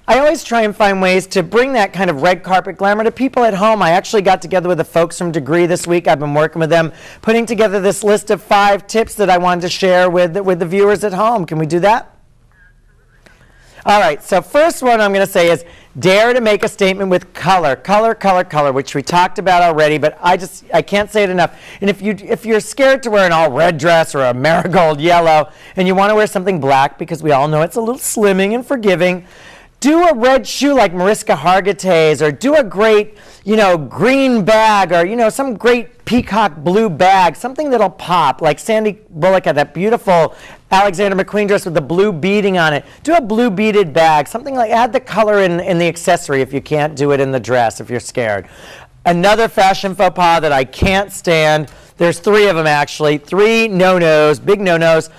I always try and find ways to bring that kind of red carpet glamour to people at home. I actually got together with the folks from Degree this week. I've been working with them, putting together this list of 5 tips that I wanted to share with the viewers at home. Can we do that? All right, so first one I'm going to say is dare to make a statement with color. Color, color, color, which we talked about already, but I can't say it enough. And if you're scared to wear an all red dress or a marigold yellow and you want to wear something black because we all know it's a little slimming and forgiving, do a red shoe like Mariska Hargitay's, or do a great, green bag, or, some great peacock blue bag, something that'll pop, like Sandy Bullock had that beautiful Alexander McQueen dress with the blue beading on it. Do a blue beaded bag, something like, add the color in the accessory if you can't do it in the dress, if you're scared. Another fashion faux pas that I can't stand, there's 3 of them actually, 3 no-nos, big no-nos.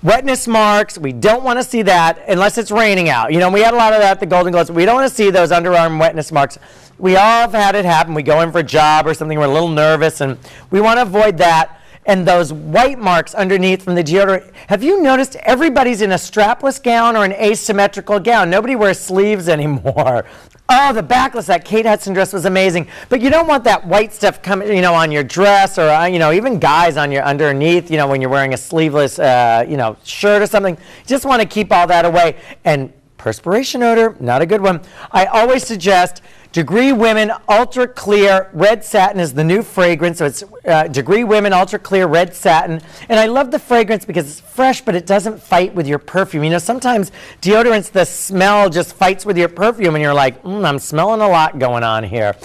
Wetness marks, we don't want to see that unless it's raining out. We had a lot of that at the Golden Globes. We don't want to see those underarm wetness marks. We all have had it happen. We go in for a job or something, we're a little nervous, and we want to avoid that. And those white marks underneath from the deodorant. Have you noticed everybody's in a strapless gown or an asymmetrical gown? Nobody wears sleeves anymore. Oh, the backless, that Kate Hudson dress was amazing. But you don't want that white stuff coming, on your dress, or, even guys on your underneath, when you're wearing a sleeveless, shirt or something. You just want to keep all that away. And perspiration odor, not a good one. I always suggest Degree Women Ultra Clear Red Satin is the new fragrance. So it's Degree Women Ultra Clear Red Satin. And I love the fragrance because it's fresh, but it doesn't fight with your perfume. Sometimes deodorants, the smell just fights with your perfume, and you're like, I'm smelling a lot going on here.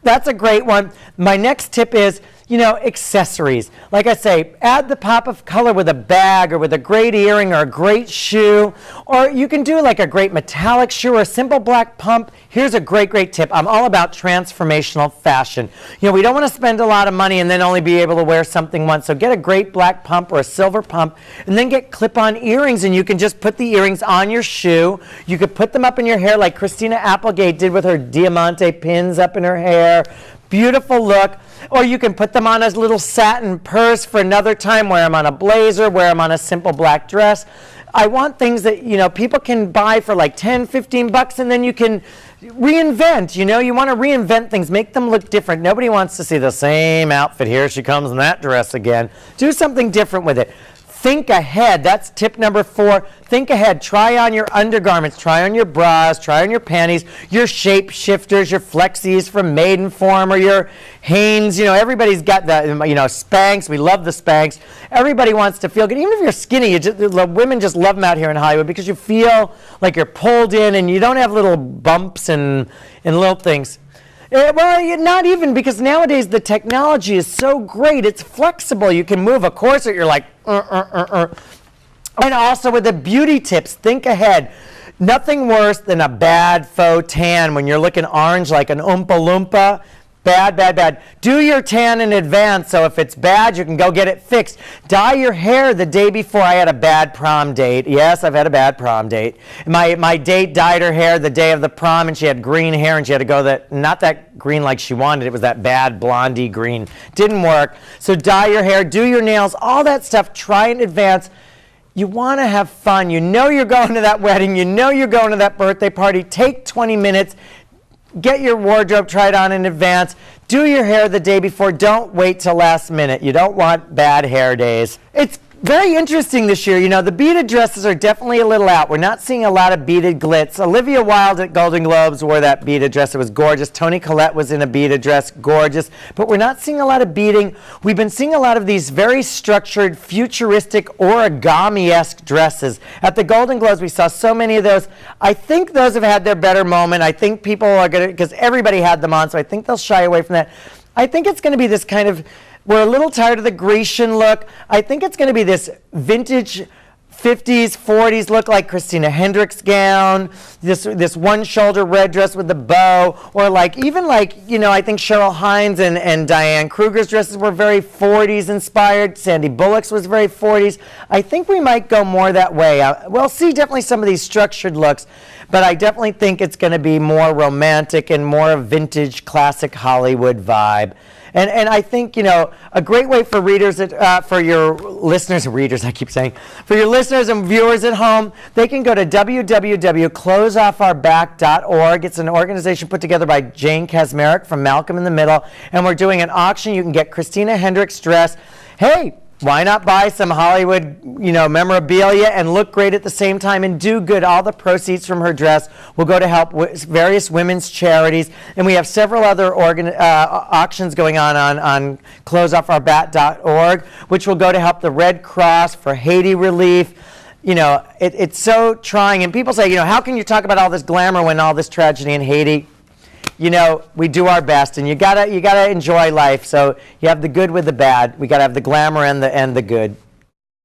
That's a great one. My next tip is, accessories. Like I say, add the pop of color with a bag or with a great earring or a great shoe. Or you can do like a great metallic shoe or a simple black pump. Here's a great, great tip. I'm all about transformational fashion. We don't want to spend a lot of money and then only be able to wear something once. So get a great black pump or a silver pump, and then get clip-on earrings, and you can just put the earrings on your shoe. You could put them up in your hair like Christina Applegate did with her diamante pins up in her hair. Beautiful look. Or you can put them on a little satin purse for another time, wear them on a blazer, wear them on a simple black dress. I want things that, people can buy for like 10, 15 bucks, and then you can reinvent. You want to reinvent things, make them look different. Nobody wants to see the same outfit. Here she comes in that dress again. Do something different with it. Think ahead. That's tip number 4. Think ahead. Try on your undergarments. Try on your bras. Try on your panties. Your shape shifters, your flexies from Maidenform, or your Hanes. Everybody's got the, Spanx. We love the Spanx. Everybody wants to feel good. Even if you're skinny, women just love them out here in Hollywood because you feel like you're pulled in and you don't have little bumps and little things. Well, not even, because nowadays the technology is so great. It's flexible. You can move a corset. You're like, And also with the beauty tips, think ahead. Nothing worse than a bad faux tan when you're looking orange like an Oompa Loompa. Bad, bad, bad. Do your tan in advance, so if it's bad, you can go get it fixed. Dye your hair the day before. I had a bad prom date. Yes, I've had a bad prom date. My date dyed her hair the day of the prom, and she had green hair, and she had to go not that green like she wanted. It was that bad blondie green. Didn't work. So dye your hair, do your nails, all that stuff. Try in advance. You want to have fun. You're going to that wedding. You're going to that birthday party. Take 20 minutes. Get your wardrobe tried on in advance. Do your hair the day before. Don't wait till last minute. You don't want bad hair days. It's very interesting this year. The beaded dresses are definitely a little out. We're not seeing a lot of beaded glitz. Olivia Wilde at Golden Globes wore that beaded dress. It was gorgeous. Toni Collette was in a beaded dress. Gorgeous. But we're not seeing a lot of beading. We've been seeing a lot of these very structured, futuristic, origami-esque dresses. At the Golden Globes, we saw so many of those. I think those have had their better moment. I think people are going to, because everybody had them on, so I think they'll shy away from that. I think it's going to be this kind of, we're a little tired of the Grecian look. I think it's going to be this vintage 50s, 40s look like Christina Hendricks gown, this one-shoulder red dress with the bow, or I think Cheryl Hines and Diane Kruger's dresses were very 40s inspired. Sandy Bullock's was very 40s. I think we might go more that way. We'll see definitely some of these structured looks, but I definitely think it's going to be more romantic and more vintage classic Hollywood vibe. And I think, you know, a great way for readers, for your listeners, readers, I keep saying, for your listeners and viewers at home, they can go to www.closeoffourback.org. It's an organization put together by Jane Kasmerick from Malcolm in the Middle, and we're doing an auction. You can get Christina Hendricks' dress. Hey, why not buy some Hollywood, you know, memorabilia and look great at the same time and do good? All the proceeds from her dress will go to help various women's charities. And we have several other auctions going on closeoffourback.org, which will go to help the Red Cross for Haiti relief. You know, it's so trying. And people say, you know, how can you talk about all this glamour when all this tragedy in Haiti? You know, we do our best, and you gotta enjoy life. So you have the good with the bad. We gotta have the glamour and the good.